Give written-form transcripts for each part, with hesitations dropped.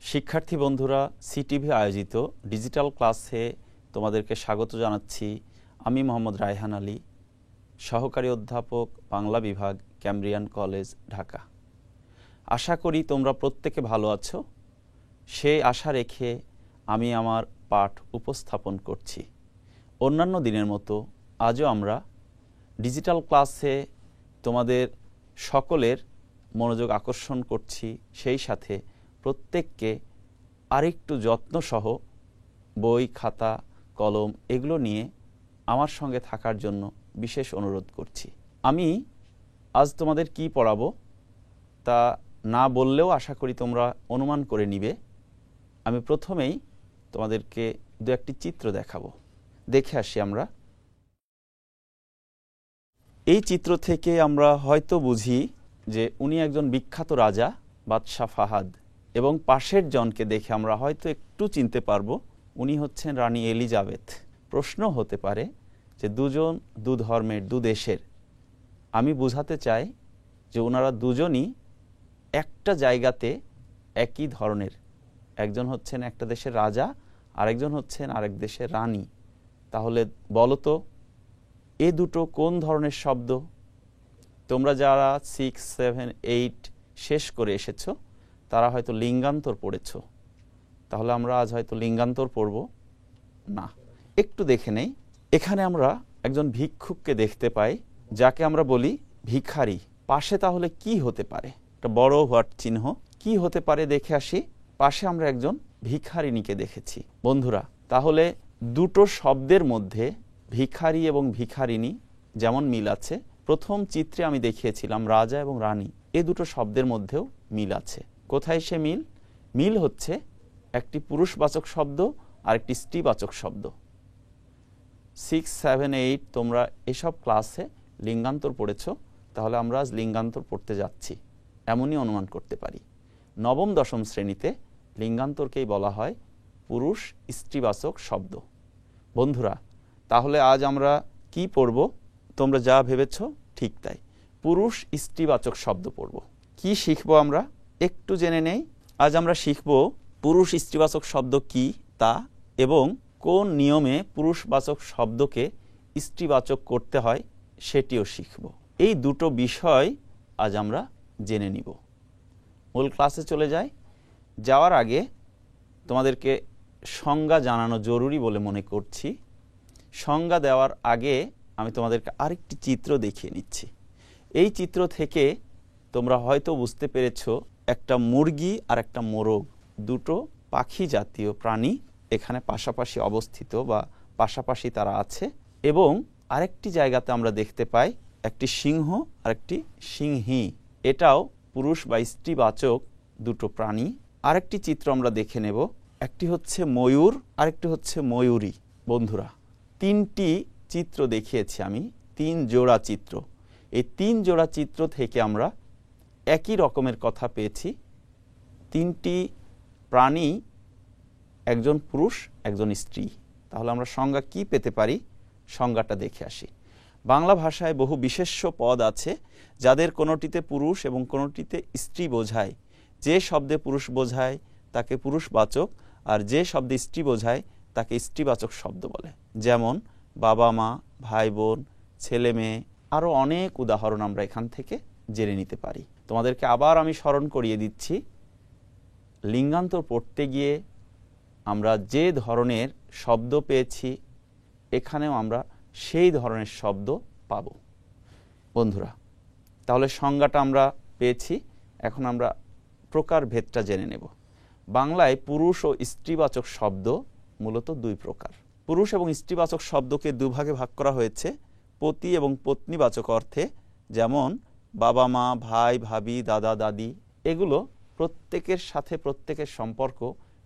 শিক্ষার্থী বন্ধুরা, সিটিভি আয়োজিত ডিজিটাল ক্লাসে তোমাদেরকে স্বাগত জানাচ্ছি। আমি মোহাম্মদ রায়হান আলী, সহকারী অধ্যাপক, বাংলা বিভাগ, ক্যামব্রিয়ান কলেজ, ঢাকা। আশা করি তোমরা প্রত্যেকে ভালো আছো। সেই আশা রেখে আমি আমার পাঠ উপস্থাপন করছি। অন্যান্য দিনের মতো আজও আমরা ডিজিটাল ক্লাসে তোমাদের সকলের মনোযোগ আকর্ষণ করছি, সেই সাথে প্রত্যেককে আরেকটু যত্নসহ বই, খাতা, কলম এগুলো নিয়ে আমার সঙ্গে থাকার জন্য বিশেষ অনুরোধ করছি। আমি আজ তোমাদের কি পড়াবো তা না বললেও আশা করি তোমরা অনুমান করে নিবে। আমি প্রথমেই তোমাদেরকে দু একটি চিত্র দেখাবো, দেখে আসি আমরা। এই চিত্র থেকে আমরা হয়তো বুঝি যে উনি একজন বিখ্যাত রাজা, বাদশাহ ফাহাদ, এবং পাশের জনকে দেখে আমরা হয়তো একটু চিনতে পারবো উনি হচ্ছেন রানী এলিজাবেথ। প্রশ্ন হতে পারে যে দুজন দু ধর্মের, দু দেশের। আমি বোঝাতে চাই যে ওনারা দুজনই একটা জায়গাতে একই ধরনের। একজন হচ্ছেন একটা দেশের রাজা, আরেকজন হচ্ছেন আরেক দেশের রানী। তাহলে বলো তো এ দুটো কোন ধরনের শব্দ? তোমরা যারা 6, 7, 8 শেষ করে এসেছো তারা হয়তো লিঙ্গান্তর পড়েছ। তাহলে আমরা আজ হয়তো লিঙ্গান্তর পড়ব না। একটু দেখে নেই। এখানে আমরা একজন ভিক্ষুককে দেখতে পাই, যাকে আমরা বলি ভিখারি। পাশে তাহলে কি হতে পারে? একটা বড় হোয়াট চিহ্ন। কি হতে পারে দেখে আসি। পাশে আমরা একজন ভিখারিনীকে দেখেছি। বন্ধুরা, তাহলে দুটো শব্দের মধ্যে ভিখারি এবং ভিখারিনী যেমন মিল আছে, প্রথম চিত্রে আমি দেখিয়েছিলাম রাজা এবং রানী, এ দুটো শব্দের মধ্যেও মিল আছে। কোথায় সে মিল? মিল হচ্ছে একটি পুরুষবাচক শব্দ আর একটি স্ত্রীবাচক শব্দ। 6, 7, 8 তোমরা এসব ক্লাসে লিঙ্গান্তর পড়েছ, তাহলে আমরা আজ লিঙ্গান্তর পড়তে যাচ্ছি এমনই অনুমান করতে পারি। নবম দশম শ্রেণীতে লিঙ্গান্তরকেই বলা হয় পুরুষ স্ত্রীবাচক শব্দ। বন্ধুরা, তাহলে আজ আমরা কি পড়ব? তোমরা যা ভেবেছ ঠিক তাই, পুরুষ স্ত্রীবাচক শব্দ পড়ব। কি শিখব আমরা একটু জেনে নেই। আজ আমরা শিখব পুরুষ স্ত্রীবাচক শব্দ কি তা, এবং কোন নিয়মে পুরুষবাচক শব্দকে স্ত্রীবাচক করতে হয় সেটিও শিখব। এই দুটো বিষয় আজ আমরা জেনে নিব। মূল ক্লাসে চলে যাই। যাওয়ার আগে তোমাদেরকে সংজ্ঞা জানানো জরুরি বলে মনে করছি। সংজ্ঞা দেওয়ার আগে আমি তোমাদেরকে আরেকটি চিত্র দেখিয়ে নিচ্ছি। এই চিত্র থেকে তোমরা হয়তো বুঝতে পেরেছো একটা মুরগি আর একটা মোরগ, দুটো পাখি জাতীয় প্রাণী এখানে পাশাপাশি অবস্থিত বা পাশাপাশি তারা আছে। এবং আরেকটি জায়গাতে আমরা দেখতে পাই একটি সিংহ আর একটি সিংহী। এটাও পুরুষ বা স্ত্রীবাচক দুটো প্রাণী। আরেকটি চিত্র আমরা দেখে নেব। একটি হচ্ছে ময়ূর, আরেকটি হচ্ছে ময়ূরী। বন্ধুরা, তিনটি চিত্র দেখিয়েছি আমি, 3 জোড়া চিত্র। এই 3 জোড়া চিত্র থেকে আমরা একই রকমের কথা পেয়েছি। তিনটি প্রাণী, একজন পুরুষ একজন স্ত্রী। তাহলে আমরা সংজ্ঞা কি পেতে পারি? সংজ্ঞাটা দেখে আসি। বাংলা ভাষায় বহু বিশেষ্য পদ আছে যাদের কোনোটিতে পুরুষ এবং কোনোটিতে স্ত্রী বোঝায়। যে শব্দে পুরুষ বোঝায় তাকে পুরুষবাচক, আর যে শব্দে স্ত্রী বোঝায় তাকে স্ত্রীবাচক শব্দ বলে। যেমন বাবা মা, ভাই বোন, ছেলে মেয়ে, আরও অনেক উদাহরণ আমরা এখান থেকে জেনে নিতে পারি। তোমাদেরকে আবার আমি স্মরণ করিয়ে দিচ্ছি, লিঙ্গান্তর পড়তে গিয়ে আমরা যে ধরনের শব্দ পেয়েছি এখানেও আমরা সেই ধরনের শব্দ পাব। বন্ধুরা, তাহলে সংজ্ঞাটা আমরা পেয়েছি, এখন আমরা প্রকারভেদটা জেনে নেব। বাংলায় পুরুষ ও স্ত্রীবাচক শব্দ মূলত 2 প্রকার। পুরুষ এবং স্ত্রীবাচক শব্দকে দুভাগে ভাগ করা হয়েছে, পতি এবং পত্নীবাচক অর্থে। যেমন বাবা মা, ভাই ভাবি, দাদা দাদি, এগুলো প্রত্যেকের সাথে প্রত্যেকের সম্পর্ক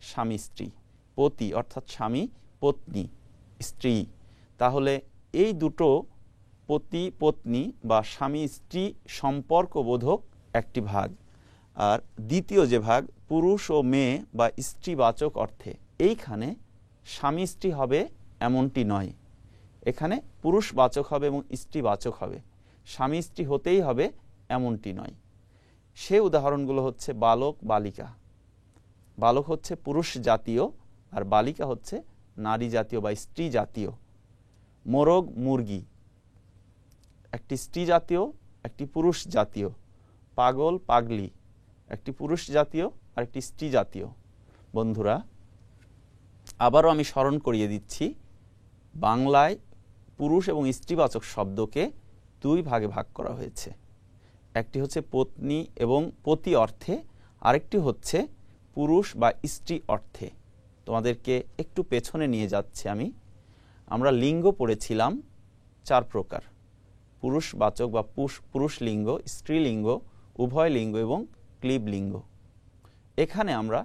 স্বামী স্ত্রী। পতি অর্থাৎ স্বামী, পত্নী স্ত্রী। তাহলে এই দুটো পতি পত্নী বা স্বামী স্ত্রী সম্পর্ক বোধক একটি ভাগ। আর দ্বিতীয় যে ভাগ পুরুষ ও মেয়ে বা স্ত্রীবাচক অর্থে, এইখানে স্বামী স্ত্রী হবে এমনটি নয়, এখানে পুরুষবাচক হবে এবং স্ত্রীবাচক হবে। স্বামী স্ত্রী হতেই হবে এমনটি নয়। সে উদাহরণগুলো হচ্ছে বালক বালিকা, বালক হচ্ছে পুরুষ জাতীয় আর বালিকা হচ্ছে নারী জাতীয় বা স্ত্রী জাতীয়। মোরগ মুরগি একটি স্ত্রী জাতীয়, একটি পুরুষ জাতীয়। পাগল পাগলি একটি পুরুষ জাতীয় আর একটি স্ত্রী জাতীয়। বন্ধুরা, আবারও আমি স্মরণ করিয়ে দিচ্ছি, বাংলায় পুরুষ এবং স্ত্রীবাচক শব্দকে দুই ভাগে ভাগ করা হয়েছে। একটি হচ্ছে পত্নী এবং পতি অর্থে, আরেকটি হচ্ছে পুরুষ বা স্ত্রী অর্থে। তোমাদেরকে একটু পেছনে নিয়ে যাচ্ছে আমি। আমরা লিঙ্গ পড়েছিলাম 4 প্রকার: পুরুষবাচক বা পুরুষ লিঙ্গ, স্ত্রীলিঙ্গ, উভয় লিঙ্গ এবং ক্লীব লিঙ্গ। এখানে আমরা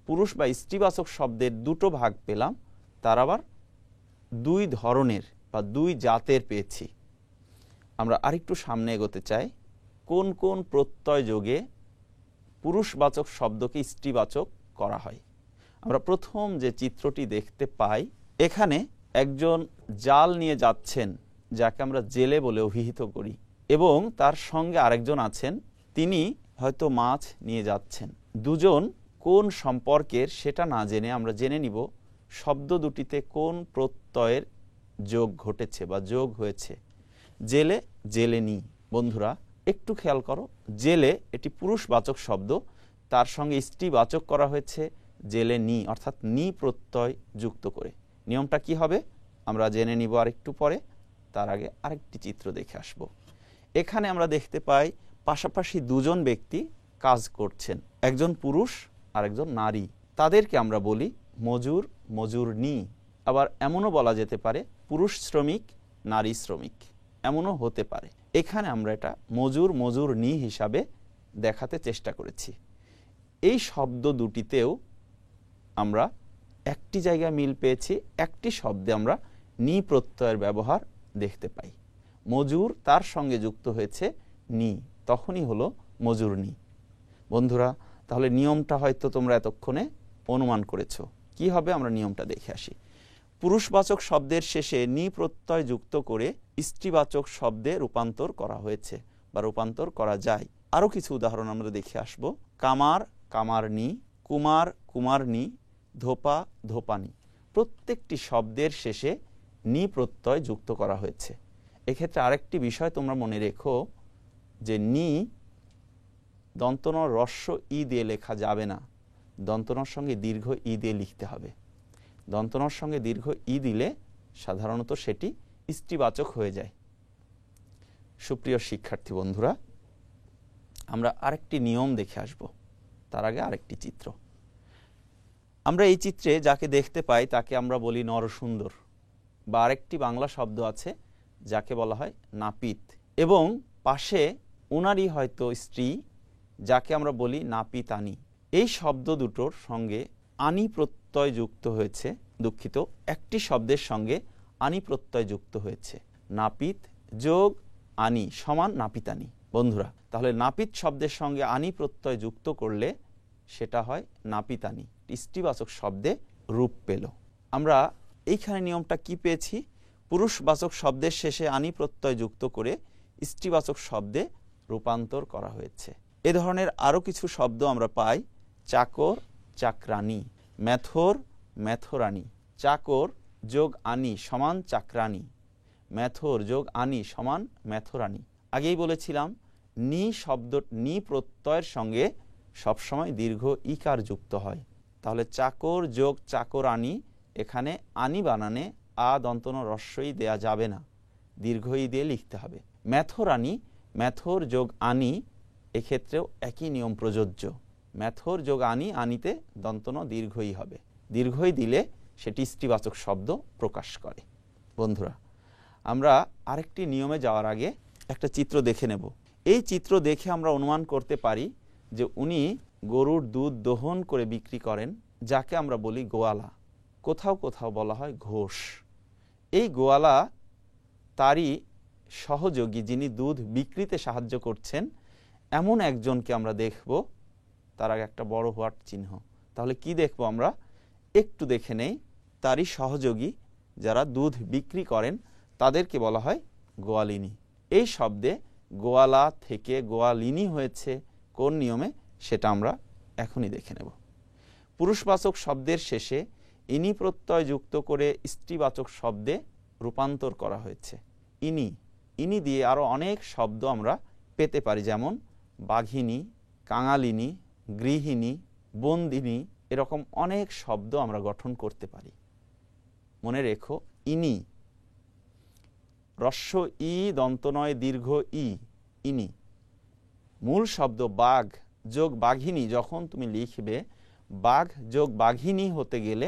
পুরুষ বা স্ত্রীবাচক শব্দের দুটো ভাগ পেলাম, তার আবার 2 ধরনের বা 2 জাতের পেয়েছি। আমরা আরেকটু সামনে এগোতে চাই, কোন কোন প্রত্যয় যোগে পুরুষবাচক শব্দকে স্ত্রীবাচক করা হয়। আমরা প্রথম যে চিত্রটি দেখতে পাই, এখানে একজন জাল নিয়ে যাচ্ছেন, যাকে আমরা জেলে বলে অভিহিত করি, এবং তার সঙ্গে আরেকজন আছেন, তিনি হয়তো মাছ নিয়ে যাচ্ছেন। দুজন কোন সম্পর্কের সেটা না জেনে আমরা জেনে নিব শব্দ দুটিতে কোন প্রত্যয়ের যোগ ঘটেছে বা যোগ হয়েছে। জেলে, জেলেনি। বন্ধুরা একটু খেয়াল করো, জেলে এটি পুরুষবাচক শব্দ, তার সঙ্গে স্ত্রীবাচক করা হয়েছে জেলেনি, অর্থাৎ নি প্রত্যয় যুক্ত করে। নিয়মটা কি হবে আমরা জেনে নিব আরেকটু পরে। তার আগে আরেকটি চিত্র দেখে আসব। এখানে আমরা দেখতে পাই পাশাপাশি দুজন ব্যক্তি কাজ করছেন, একজন পুরুষ আর একজন নারী। তাদেরকে আমরা বলি মজুর, মজুরনি। আবার এমনও বলা যেতে পারে পুরুষ শ্রমিক, নারী শ্রমিক, এমনও হতে পারে। এখানে আমরা এটা মজুর, মজুরনি হিসাবে দেখাতে চেষ্টা করেছি। এই শব্দ দুটিতেও আমরা একটি জায়গায় মিল পেয়েছি, একটি শব্দে আমরা নি প্রত্যয়ের ব্যবহার দেখতে পাই। মজুর তার সঙ্গে যুক্ত হয়েছে নি, তখনই হলো মজুরনি। বন্ধুরা, তাহলে নিয়মটা হয়তো তোমরা এতক্ষণে অনুমান করেছো। কি হবে আমরা নিয়মটা দেখে আসি। পুরুষবাচক শব্দের শেষে নি প্রত্যয় যুক্ত করে স্ত্রীবাচক শব্দে রূপান্তর করা হয়েছে বা রূপান্তর করা যায়। আরও কিছু উদাহরণ আমরা দেখে আসব। কামার, কামারনি, কুমার, কুমারনি, ধোপা, ধোপানি। প্রত্যেকটি শব্দের শেষে নি প্রত্যয় যুক্ত করা হয়েছে। এক্ষেত্রে আরেকটি বিষয় তোমরা মনে রেখো যে নি দন্তন রস্য ই দিয়ে লেখা যাবে না, দন্তনার সঙ্গে দীর্ঘ ই দিয়ে লিখতে হবে। দন্তনার সঙ্গে দীর্ঘ ই দিলে সাধারণত সেটি স্ত্রীবাচক হয়ে যায়। সুপ্রিয় শিক্ষার্থী বন্ধুরা, আমরা আরেকটি নিয়ম দেখে আসব। তার আগে আরেকটি চিত্র। আমরা এই চিত্রে যাকে দেখতে পাই তাকে আমরা বলি নরসুন্দর, বা আরেকটি বাংলা শব্দ আছে যাকে বলা হয় নাপিত, এবং পাশে উনারই হয়তো স্ত্রী, যাকে আমরা বলি নাপিতানি। এই শব্দ দুটোর সঙ্গে আনি প্রত্যয় যুক্ত হয়েছে, দুঃখিত, একটি শব্দের সঙ্গে আনি প্রত্যয় যুক্ত হয়েছে। নাপিত যোগ আনি সমান নাপিতানি। বন্ধুরা, তাহলে নাপিত শব্দের সঙ্গে আনি প্রত্যয় যুক্ত করলে সেটা হয় নাপিতানি, স্ত্রীবাচক শব্দে রূপ পেল। আমরা এইখানে নিয়মটা কি পেয়েছি? পুরুষবাচক শব্দের শেষে আনি প্রত্যয় যুক্ত করে স্ত্রীবাচক শব্দে রূপান্তর করা হয়েছে। এ ধরনের আরও কিছু শব্দ আমরা পাই। চাকর, চাকরানি, মেথর, মেথরানি। চাকর যোগ আনি সমান চাকরানি, মেথর যোগ আনি সমান মেথরানি। আগেই বলেছিলাম নি শব্দ নি প্রত্যয়ের সঙ্গে সবসময় দীর্ঘ ইকার যুক্ত হয়। তাহলে চাকর যোগ চাকরানি, এখানে আনি বানানে আ দন্তন রস্যই দেয়া যাবে না, দীর্ঘ ই দিয়ে লিখতে হবে। মেথরানি, মেথর যোগ আনি, এক্ষেত্রেও একই নিয়ম প্রযোজ্য। মেথর যোগ আনি, আনিতে দন্তন দীর্ঘই হবে, দীর্ঘই দিলে সেটি স্ত্রীবাচক শব্দ প্রকাশ করে। বন্ধুরা, আমরা আরেকটি নিয়মে যাওয়ার আগে একটা চিত্র দেখে নেব। এই চিত্র দেখে আমরা অনুমান করতে পারি যে উনি গরুর দুধ দহন করে বিক্রি করেন, যাকে আমরা বলি গোয়ালা। কোথাও কোথাও বলা হয় ঘোষ। এই গোয়ালা তারই সহযোগী, যিনি দুধ বিক্রিতে সাহায্য করছেন, এমন একজনকে আমরা দেখব। তার আগে একটা বড় হোয়াট চিহ্ন। তাহলে কি দেখব আমরা? একটু দেখে নেই। তারই সহযোগী যারা দুধ বিক্রি করেন তাদেরকে বলা হয় গোয়ালিনী। এই শব্দে গোয়ালা থেকে গোয়ালিনী হয়েছে কোন নিয়মে সেটা আমরা এখনই দেখে নেব। পুরুষবাচক শব্দের শেষে ইনি প্রত্যয় যুক্ত করে স্ত্রীবাচক শব্দে রূপান্তর করা হয়েছে। ইনি, ইনি দিয়ে আরও অনেক শব্দ আমরা পেতে পারি, যেমন বাঘিনী, কাঙালিনী, গৃহিণী, বন্দিনী, এরকম অনেক শব্দ আমরা গঠন করতে পারি। মনে রেখো, ইনি, হ্রস্ব ই, দন্তনয় দীর্ঘ ই, ইনি। মূল শব্দ বাঘ যোগ বাঘিনী যখন তুমি লিখবে, বাঘ যোগ বাঘিনী হতে গেলে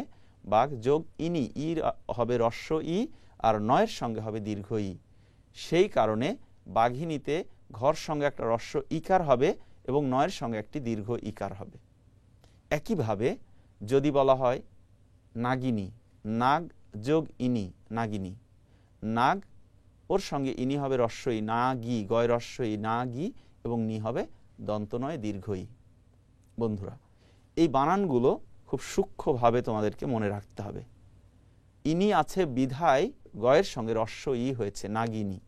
বাঘ যোগ ইনি, ই হবে হ্রস্ব ই আর নয়ের সঙ্গে হবে দীর্ঘ ই। সেই কারণে বাঘিনীতে ঘর সঙ্গে একটা হ্রস্ব ইকার হবে এবং নয়ের সঙ্গে একটি দীর্ঘ ইকার হবে। একইভাবে যদি বলা হয় নাগিনী, নাগ যোগ ইনি, নাগিনী। নাগ, ওর সঙ্গে ইনি হবে হ্রস্ব ই, নাগি, গয় হ্রস্ব ই, নাগি, এবং নি হবে দন্তনয় দীর্ঘ ই। বন্ধুরা, এই বানানগুলো খুব সূক্ষ্মভাবে তোমাদেরকে মনে রাখতে হবে। ইনি আছে বিধায় গয়ের সঙ্গে হ্রস্ব ই হয়েছে, নাগিনী।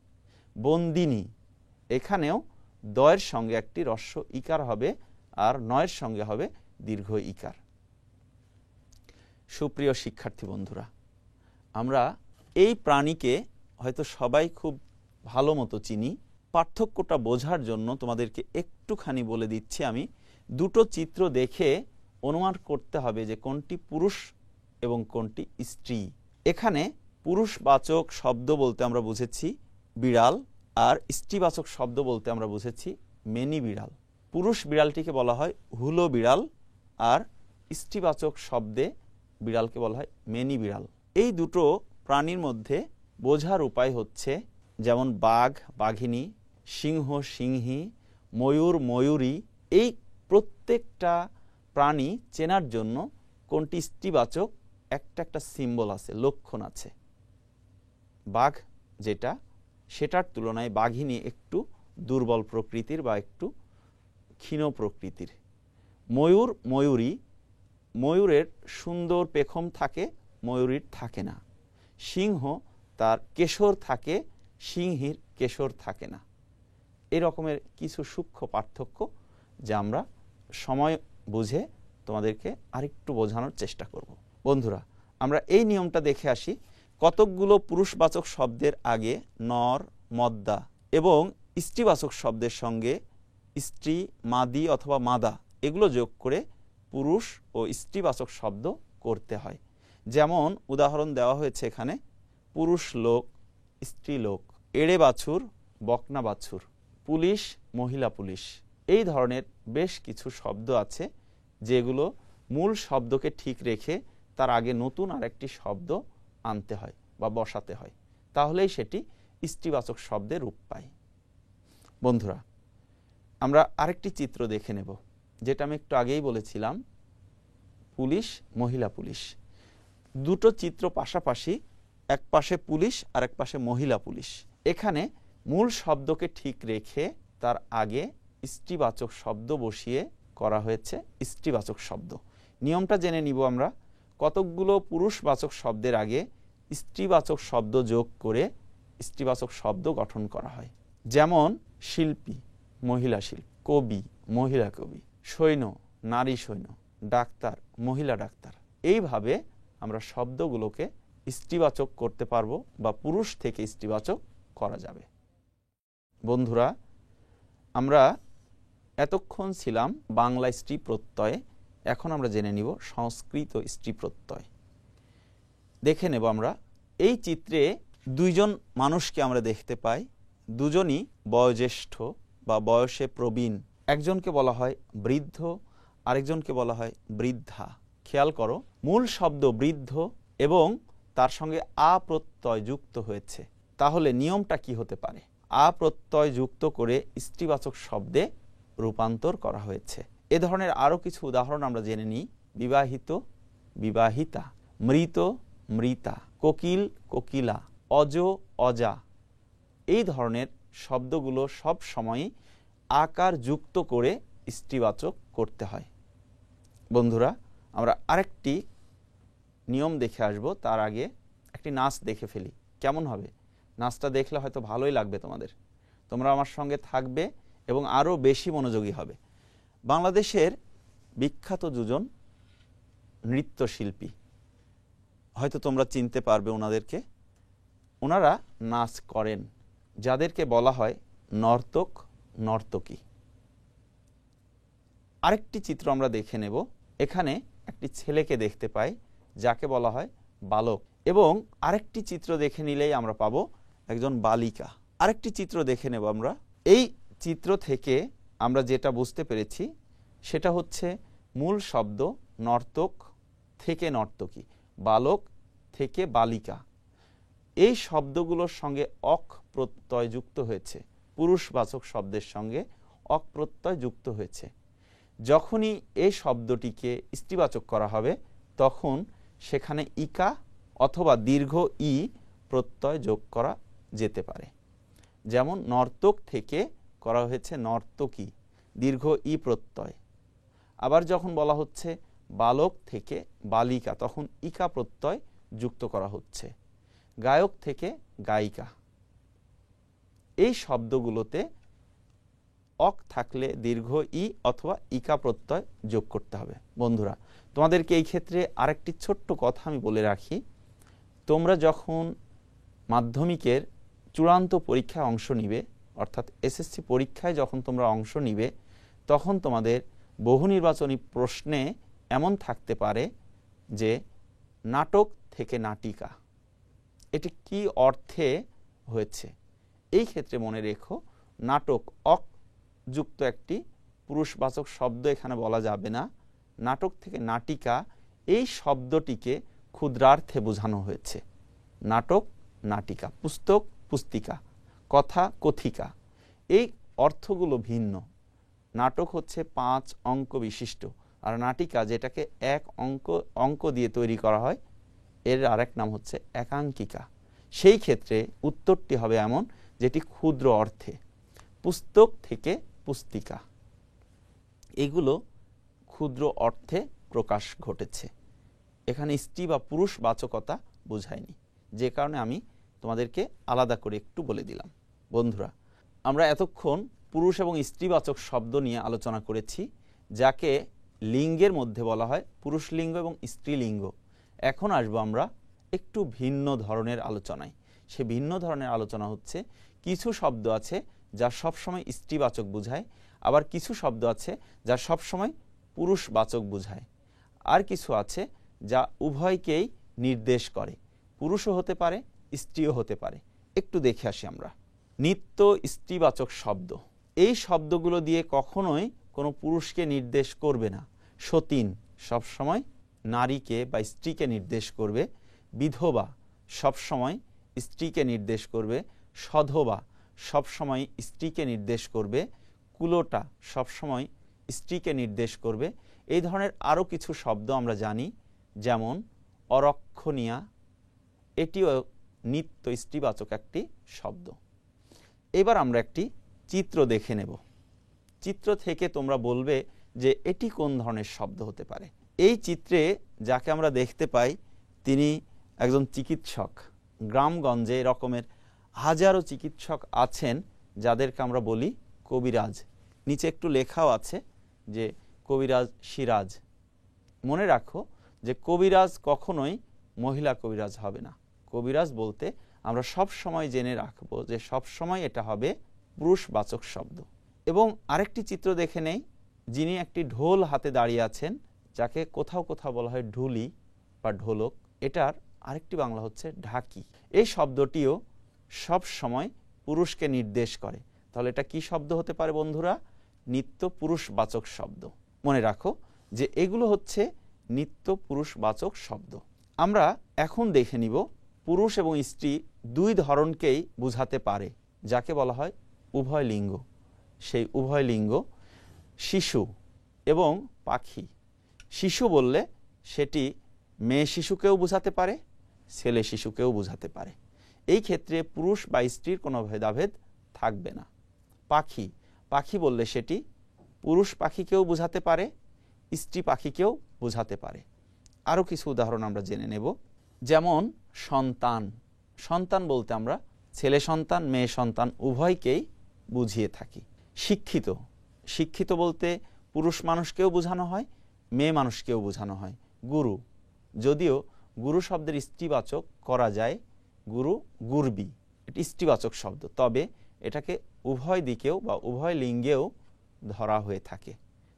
বন্দিনী, এখানেও দয়ের সঙ্গে একটি হ্রস্ব ইকার হবে আর নয়ের সঙ্গে হবে দীর্ঘ ইকার। সুপ্রিয় শিক্ষার্থী বন্ধুরা, আমরা এই প্রাণীকে হয়তো সবাই খুব ভালো মতো চিনি। পার্থক্যটা বোঝার জন্য তোমাদেরকে একটুখানি বলে দিচ্ছি আমি। দুটো চিত্র দেখে অনুমান করতে হবে যে কোনটি পুরুষ এবং কোনটি স্ত্রী। এখানে পুরুষবাচক শব্দ বলতে আমরা বুঝেছি বিড়াল, আর স্ত্রীবাচক শব্দ বলতে আমরা বুঝেছি মেনি বিড়াল। পুরুষ বিড়ালটিকে বলা হয় হুলো বিড়াল, আর স্ত্রীবাচক শব্দে বিড়ালকে বলা হয় মেনি বিড়াল। এই দুটো প্রাণীর মধ্যে বোঝার উপায় হচ্ছে, যেমন বাঘ বাঘিনী, সিংহ সিংহী, ময়ূর ময়ূরী, এই প্রত্যেকটা প্রাণী চেনার জন্য কোনটি স্ত্রীবাচক একটা একটা সিম্বল আছে, লক্ষণ আছে। বাঘ যেটা, সেটার তুলনায় বাঘিনী একটু দুর্বল প্রকৃতির বা একটু ক্ষীণ প্রকৃতির। ময়ূর ময়ূরী, ময়ূরের সুন্দর পেখম থাকে, ময়ূরীর থাকে না। সিংহ, তার কেশর থাকে, সিংহীর কেশর থাকে না। এই রকমের কিছু সূক্ষ্ম পার্থক্য যা আমরা সময় বুঝে তোমাদেরকে আরেকটু বোঝানোর চেষ্টা করব। বন্ধুরা, আমরা এই নিয়মটা দেখে আসি। কতকগুলো পুরুষবাচক শব্দের আগে নর, মদ্দা এবং স্ত্রীবাচক শব্দের সঙ্গে স্ত্রী, মাদি অথবা মাদা এগুলো যোগ করে পুরুষ ও স্ত্রীবাচক শব্দ করতে হয়। যেমন উদাহরণ দেওয়া হয়েছে এখানে, পুরুষ লোক, স্ত্রী লোক, এড়ে বাছুর, বকনা বাছুর, পুলিশ, মহিলা পুলিশ। এই ধরনের বেশ কিছু শব্দ আছে যেগুলো মূল শব্দকে ঠিক রেখে তার আগে নতুন আরেকটি শব্দ আনতে হয় বা বসাতে হয়, তাহলেই সেটি স্ত্রীবাচক শব্দে রূপ পায়। বন্ধুরা, আমরা আরেকটি চিত্র দেখে নেব, যেটা আমি একটু আগেই বলেছিলাম, পুলিশ, মহিলা পুলিশ। দুটো চিত্র পাশাপাশি, এক পাশে পুলিশ আর এক পাশে মহিলা পুলিশ। এখানে মূল শব্দকে ঠিক রেখে তার আগে স্ত্রীবাচক শব্দ বসিয়ে করা হয়েছে স্ত্রীবাচক শব্দ। নিয়মটা জেনে নিব আমরা। কতকগুলো পুরুষবাচক শব্দের আগে স্ত্রীবাচক শব্দ যোগ করে স্ত্রীবাচক শব্দ গঠন করা হয়। যেমন শিল্পী, মহিলা শিল্পী, কবি, মহিলা কবি, সৈন্য, নারী সৈন্য, ডাক্তার, মহিলা ডাক্তার। এইভাবে আমরা শব্দগুলোকে স্ত্রীবাচক করতে পারবো বা পুরুষ থেকে স্ত্রীবাচক করা যাবে। বন্ধুরা, আমরা এতক্ষণ ছিলাম বাংলা স্ত্রী প্রত্যয়ে, এখন আমরা জেনে নিব সংস্কৃত স্ত্রী প্রত্যয়। দেখে নেব আমরা। এই চিত্রে দুইজন মানুষকে আমরা দেখতে পাই, দুজনই বয়োজ্যেষ্ঠ বা বয়সে প্রবীণ। একজনকে বলা হয় বৃদ্ধ, আরেকজনকে বলা হয় বৃদ্ধা। খেয়াল করো, মূল শব্দ বৃদ্ধ এবং তার সঙ্গে আ প্রত্যয় যুক্ত হয়েছে। তাহলে নিয়মটা কি হতে পারে? আ প্রত্যয় যুক্ত করে স্ত্রীবাচক শব্দে রূপান্তর করা হয়েছে। এ ধরনের আরও কিছু উদাহরণ আমরা জেনে নিই। বিবাহিত, বিবাহিতা, মৃত, মৃতা, কোকিল, কোকিলা, অজ, অজা। এই ধরনের শব্দগুলো সব সময়ই আকার যুক্ত করে স্ত্রীবাচক করতে হয়। বন্ধুরা, আমরা আরেকটি নিয়ম দেখে আসব, তার আগে একটি নাচ দেখে ফেলি। কেমন হবে? নাচটা দেখলে হয়তো ভালোই লাগবে তোমাদের। তোমরা আমার সঙ্গে থাকবে এবং আরও বেশি মনোযোগী হবে। বাংলাদেশের বিখ্যাত দুজন নৃত্যশিল্পী, হয়তো তোমরা চিনতে পারবে ওনাদেরকে। ওনারা নাচ করেন, যাদেরকে বলা হয় নর্তক নর্তকী। আরেকটি চিত্র আমরা দেখে নেব। এখানে একটি ছেলেকে দেখতে পাই যাকে বলা হয় বালক, এবং আরেকটি চিত্র দেখে নিলেই আমরা পাবো একজন বালিকা। আরেকটি চিত্র দেখে নেব আমরা। এই চিত্র থেকে আমরা যেটা বুঝতে পেরেছি সেটা হচ্ছে মূল শব্দ নর্তক থেকে নর্তকী, বালক থেকে বালিকা, এই শব্দগুলোর সঙ্গে অক প্রত্যয় যুক্ত হয়েছে, পুরুষবাচক শব্দের সঙ্গে অক প্রত্যয় যুক্ত হয়েছে। যখনই এই শব্দটিকে স্ত্রীবাচক করা হবে তখন সেখানে ইকা অথবা দীর্ঘ ই প্রত্যয় যোগ করা যেতে পারে। যেমন নর্তক থেকে করা হয়েছে নর্তকী, দীর্ঘ ই প্রত্যয়। আবার যখন বলা হচ্ছে বালক থেকে বালিকা, তখন ইকা প্রত্যয় যুক্ত করা হচ্ছে। গায়ক থেকে গায়িকা, এই শব্দগুলোতে অক থাকলে দীর্ঘ ই অথবা ইকা প্রত্যয় যোগ করতে হবে। বন্ধুরা, তোমাদেরকে এই ক্ষেত্রে আরেকটি ছোট্ট কথা আমি বলে রাখি। তোমরা যখন মাধ্যমিকের চূড়ান্ত পরীক্ষায় অংশ নিবে, অর্থাৎ এসএসসি পরীক্ষায় যখন তোমরা অংশ নিবে, তখন তোমাদের বহু নির্বাচনী প্রশ্নে এমন থাকতে পারে যে নাটক থেকে নাটিকা, এটি কি অর্থে হয়েছে। এই ক্ষেত্রে মনে রেখো, নাটক অক যুক্ত একটি পুরুষবাচক শব্দ এখানে বলা যাবে না। নাটক থেকে নাটিকা এই শব্দটিকে ক্ষুদ্রার্থে বোঝানো হয়েছে। নাটক নাটিকা, পুস্তক পুস্তিকা, কথা কথিকা, এই অর্থগুলো ভিন্ন। নাটক হচ্ছে 5 অঙ্ক বিশিষ্ট, আর নাটিকা যেটাকে এক অঙ্ক দিয়ে তৈরি করা হয়, এর আরেক নাম হচ্ছে একাঙ্কিকা। সেই ক্ষেত্রে উত্তরটি হবে এমন যেটি ক্ষুদ্র অর্থে। পুস্তক থেকে পুস্তিকা, এগুলো ক্ষুদ্র অর্থে প্রকাশ ঘটেছে। এখানে স্ত্রী বা পুরুষ বাচকতা বোঝায়নি, যে কারণে আমি তোমাদেরকে আলাদা করে একটু বলে দিলাম। বন্ধুরা, আমরা এতক্ষণ পুরুষ এবং স্ত্রীবাচক শব্দ নিয়ে আলোচনা করেছি, যাকে লিঙ্গের মধ্যে বলা হয় পুরুষ লিঙ্গ এবং স্ত্রীলিঙ্গ। এখন আসবো আমরা একটু ভিন্ন ধরনের আলোচনায়। সে ভিন্ন ধরনের আলোচনা হচ্ছে, কিছু শব্দ আছে যা সবসময় স্ত্রীবাচক বোঝায়, আবার কিছু শব্দ আছে যা সবসময় পুরুষবাচক বোঝায়, আর কিছু আছে যা উভয়কেই নির্দেশ করে, পুরুষও হতে পারে স্ত্রীও হতে পারে। একটু দেখে আসি আমরা। নিত্য স্ত্রীবাচক শব্দ, এই শব্দগুলো দিয়ে কখনোই কোনো পুরুষকে নির্দেশ করবে না। সতীন সবসময় নারীকে বা স্ত্রীকে নির্দেশ করবে। বিধবা সবসময় স্ত্রীকে নির্দেশ করবে। সধবা সবসময় স্ত্রীকে নির্দেশ করবে। কুলোটা সবসময় স্ত্রীকে নির্দেশ করবে। এই ধরনের আরও কিছু শব্দ আমরা জানি, যেমন অরক্ষণীয়া, এটিও নিত্য স্ত্রীবাচক একটি শব্দ। এবার আমরা একটি চিত্র দেখে নেব। চিত্র থেকে তোমরা বলবে যে এটি কোন ধরনের শব্দ হতে পারে। এই চিত্রে যাকে আমরা দেখতে পাই তিনি একজন চিকিৎসক। গ্রামগঞ্জে এরকমের হাজারো চিকিৎসক আছেন যাদেরকে আমরা বলি কবিরাজ। নিচে একটু লেখাও আছে যে কবিরাজ সিরাজ। মনে রাখো যে কবিরাজ কখনোই মহিলা কবিরাজ হবে না। কবিরাজ বলতে আমরা সব সময় জেনে রাখবো যে সব সময় এটা হবে পুরুষবাচক শব্দ। এবং আরেকটি চিত্র দেখে নেই, যিনি একটি ঢোল হাতে দাঁড়িয়ে আছেন, যাকে কোথাও কোথাও বলা হয় ঢুলি বা ঢোলক। এটার আরেকটি বাংলা হচ্ছে ঢাকি। এই শব্দটিও সব সময় পুরুষকে নির্দেশ করে। তাহলে এটা কি শব্দ হতে পারে বন্ধুরা? নিত্য পুরুষবাচক শব্দ। মনে রাখো যে এগুলো হচ্ছে নিত্য পুরুষবাচক শব্দ। আমরা এখন দেখে নিব পুরুষ এবং স্ত্রী দুই ধরনকেই বোঝাতে পারে, যাকে বলা হয় উভয় লিঙ্গ। সেই উভয় লিঙ্গ শিশু এবং পাখি। শিশু বললে সেটি মেয়ে শিশুকেও বোঝাতে পারে, ছেলে শিশুকেও বোঝাতে পারে। এই ক্ষেত্রে পুরুষ বা স্ত্রীর কোনো ভেদাভেদ থাকবে না। পাখি, পাখি বললে সেটি পুরুষ পাখিকেও বোঝাতে পারে, স্ত্রী পাখিকেও বোঝাতে পারে। আরও কিছু উদাহরণ আমরা জেনে নেব। যেমন সন্তান, সন্তান বলতে আমরা ছেলে সন্তান মেয়ে সন্তান উভয়কেই বুঝিয়ে থাকি। শিক্ষিত, শিক্ষিত বলতে পুরুষ মানুষকেও বোঝানো হয়, মেয়ে মানুষকেও বোঝানো হয়। গুরু, যদিও গুরু শব্দের স্ত্রীবাচক করা যায় গুরু গুরবি, এটি স্ত্রীবাচক শব্দ, তবে এটাকে উভয় দিকেও বা উভয় লিঙ্গেও ধরা হয়ে থাকে।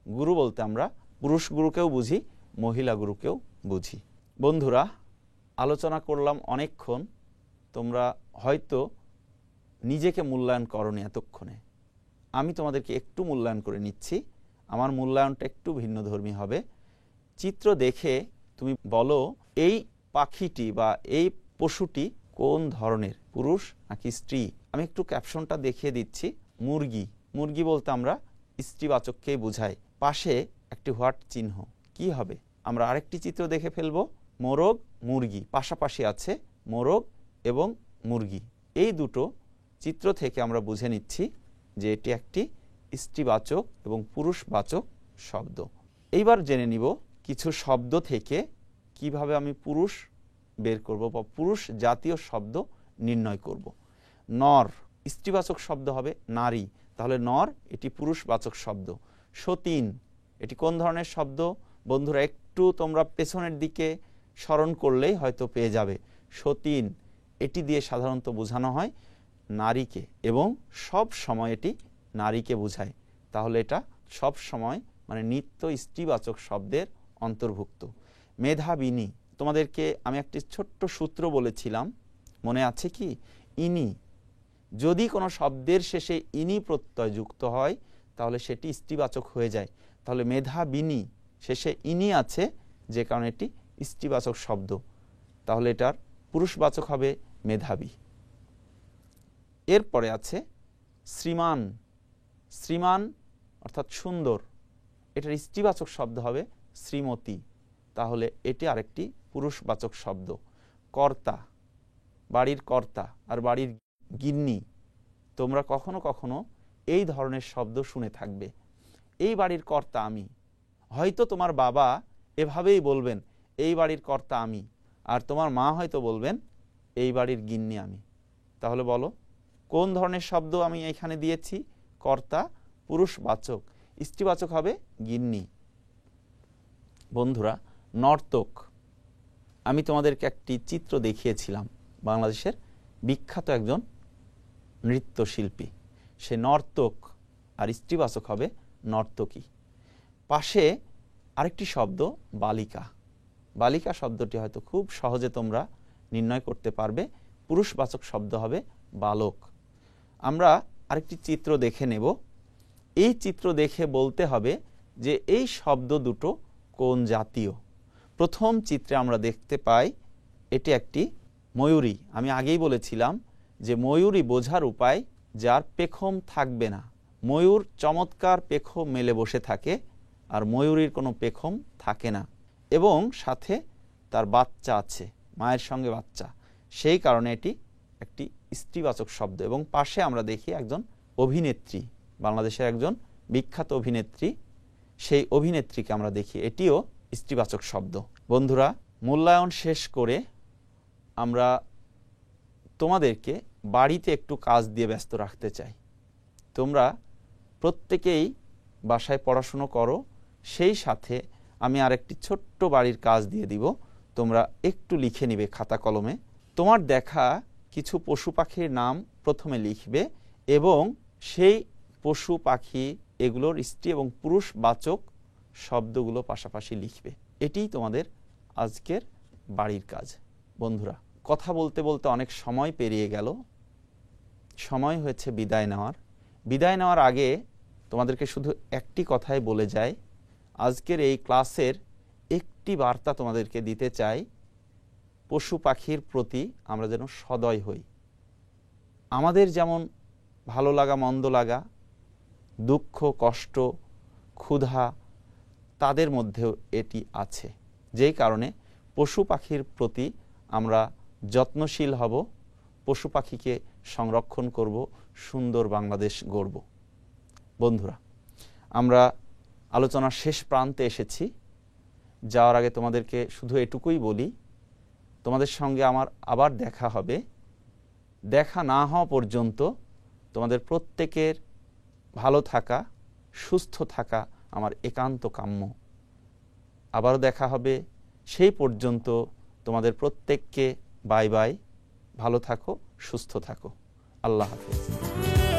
গুরু বলতে আমরা পুরুষ গুরুকেও বুঝি, মহিলা গুরুকেও বুঝি। বন্ধুরা, আলোচনা করলাম অনেকক্ষণ, তোমরা হয়তো নিজেকে মূল্যায়ন করনি এতক্ষণে। আমি তোমাদেরকে একটু মূল্যায়ন করে নিচ্ছি। আমার মূল্যায়নটা একটু ভিন্নধর্মী হবে। চিত্র দেখে তুমি বলো এই পাখিটি বা এই পশুটি কোন ধরনের, পুরুষ নাকি স্ত্রী। আমি একটু ক্যাপশনটা দেখিয়ে দিচ্ছি। মুরগি, মুরগি বলতে আমরা স্ত্রীবাচককেই বুঝাই। পাশে একটি হোয়াট চিহ্ন, কি হবে? আমরা আরেকটি চিত্র দেখে ফেলবো। মোরগ, মুরগি পাশাপাশি আছে, মোরগ এবং মুরগি। এই দুটো চিত্র থেকে আমরা বুঝে নিচ্ছি যে এটি একটি স্ত্রীবাচক এবং পুরুষবাচক শব্দ। এইবার জেনে নিব কিছু শব্দ থেকে কিভাবে আমি পুরুষ বের করব বা পুরুষ জাতীয় শব্দ নির্ণয় করব। নর স্ত্রীবাচক শব্দ হবে নারী, তাহলে নর এটি পুরুষবাচক শব্দ। সতীন এটি কোন ধরনের শব্দ? বন্ধুরা, একটু তোমরা পেছনের দিকে স্মরণ করলেই হয়তো পেয়ে যাবে। সতীন এটি দিয়ে সাধারণত বোঝানো হয় নারীকে এবং সব সময় এটি নারীকে বোঝায়। তাহলে এটা সব সময় মানে নিত্য স্ত্রীবাচক শব্দের অন্তর্ভুক্ত। মেধাবিনী, তোমাদেরকে আমি একটি ছোট্ট সূত্র বলেছিলাম, মনে আছে কি? ইনি, যদি কোনো শব্দের শেষে ইনি প্রত্যয় যুক্ত হয় তাহলে সেটি স্ত্রীবাচক হয়ে যায়। তাহলে মেধাবিনী শেষে ইনি আছে, যে কারণে এটি স্ত্রীবাচক শব্দ, তাহলে এটার পুরুষবাচক হবে মেধাবী। এরপরে আছে শ্রীমান, শ্রীমান অর্থাৎ সুন্দর, এটার স্ত্রীবাচক শব্দ হবে শ্রীমতী, তাহলে এটি আরেকটি পুরুষবাচক শব্দ। কর্তা, বাড়ির কর্তা আর বাড়ির গিন্নি, তোমরা কখনো কখনো এই ধরনের শব্দ শুনে থাকবে। এই বাড়ির কর্তা আমি, হয়তো তোমার বাবা এভাবেই বলবেন এই বাড়ির কর্তা আমি, আর তোমার মা হয়তো বলবেন এই বাড়ির গিন্নি আমি। তাহলে বলো কোন ধরনের শব্দ আমি এখানে দিয়েছি? কর্তা পুরুষবাচক, স্ত্রীবাচক হবে গিন্নি। বন্ধুরা, নর্তক, আমি তোমাদেরকে একটি চিত্র দেখিয়েছিলাম বাংলাদেশের বিখ্যাত একজন নৃত্যশিল্পী, সে নর্তক, আর স্ত্রীবাচক হবে নর্তকী। পাশে আরেকটি শব্দ বালিকা, বালিকা শব্দটি হয়তো খুব সহজে তোমরা নির্ণয় করতে পারবে, পুরুষবাচক শব্দ হবে বালক। আমরা আরেকটি চিত্র দেখে নেব। এই চিত্র দেখে বলতে হবে যে এই শব্দ দুটো কোন জাতীয়। প্রথম চিত্রে আমরা দেখতে পাই এটি একটি ময়ূরী। আমি আগেই বলেছিলাম যে ময়ূরী বোঝার উপায় যার পেখম থাকবে না। ময়ূর চমৎকার পেখম মেলে বসে থাকে, আর ময়ূরীর কোনো পেখম থাকে না, এবং সাথে তার বাচ্চা আছে, মায়ের সঙ্গে বাচ্চা, সেই কারণে এটি একটি স্ত্রীবাচক শব্দ। এবং পাশে আমরা দেখি একজন অভিনেত্রী, বাংলাদেশের একজন বিখ্যাত অভিনেত্রী, সেই অভিনেত্রীকে আমরা দেখি, এটিও স্ত্রীবাচক শব্দ। বন্ধুরা, মূল্যায়ন শেষ করে আমরা তোমাদেরকে বাড়িতে একটু কাজ দিয়ে ব্যস্ত রাখতে চাই। তোমরা প্রত্যেকেই বাসায় পড়াশুনো করো, সেই সাথে আমি আরেকটি ছোট্ট বাড়ির কাজ দিয়ে দিব, তোমরা একটু লিখে নিবে খাতা কলমে। তোমার দেখা কিছু পশু পাখির নাম প্রথমে লিখবে এবং সেই পশু পাখি এগুলোর স্ত্রী এবং পুরুষবাচক শব্দগুলো পাশাপাশি লিখবে। এটিই তোমাদের আজকের বাড়ির কাজ। বন্ধুরা, কথা বলতে বলতে অনেক সময় পেরিয়ে গেল, সময় হয়েছে বিদায় নেওয়ার। বিদায় নেওয়ার আগে তোমাদেরকে শুধু একটি কথাই বলে যাই, আজকের এই ক্লাসের একটি বার্তা তোমাদেরকে দিতে চাই, পশু পাখির প্রতি আমরা যেন সদয় হই। আমাদের যেমন ভালো লাগা মন্দ লাগা, দুঃখ কষ্ট ক্ষুধা, তাদের মধ্যেও এটি আছে, যেই কারণে পশু পাখির প্রতি আমরা যত্নশীল হব, পশু পাখিকে সংরক্ষণ করব, সুন্দর বাংলাদেশ গড়ব। বন্ধুরা, আমরা আলোচনার শেষ প্রান্তে এসেছি। যাওয়ার আগে তোমাদেরকে শুধু এটুকুই বলি, তোমাদের সঙ্গে আমার আবার দেখা হবে। দেখা না হওয়া পর্যন্ত তোমাদের প্রত্যেকের ভালো থাকা, সুস্থ থাকা আমার একান্ত কাম্য। আবারও দেখা হবে সেই পর্যন্ত তোমাদের প্রত্যেককে বাই বাই, ভালো থাকো, সুস্থ থাকো, আল্লাহ হাফেজ।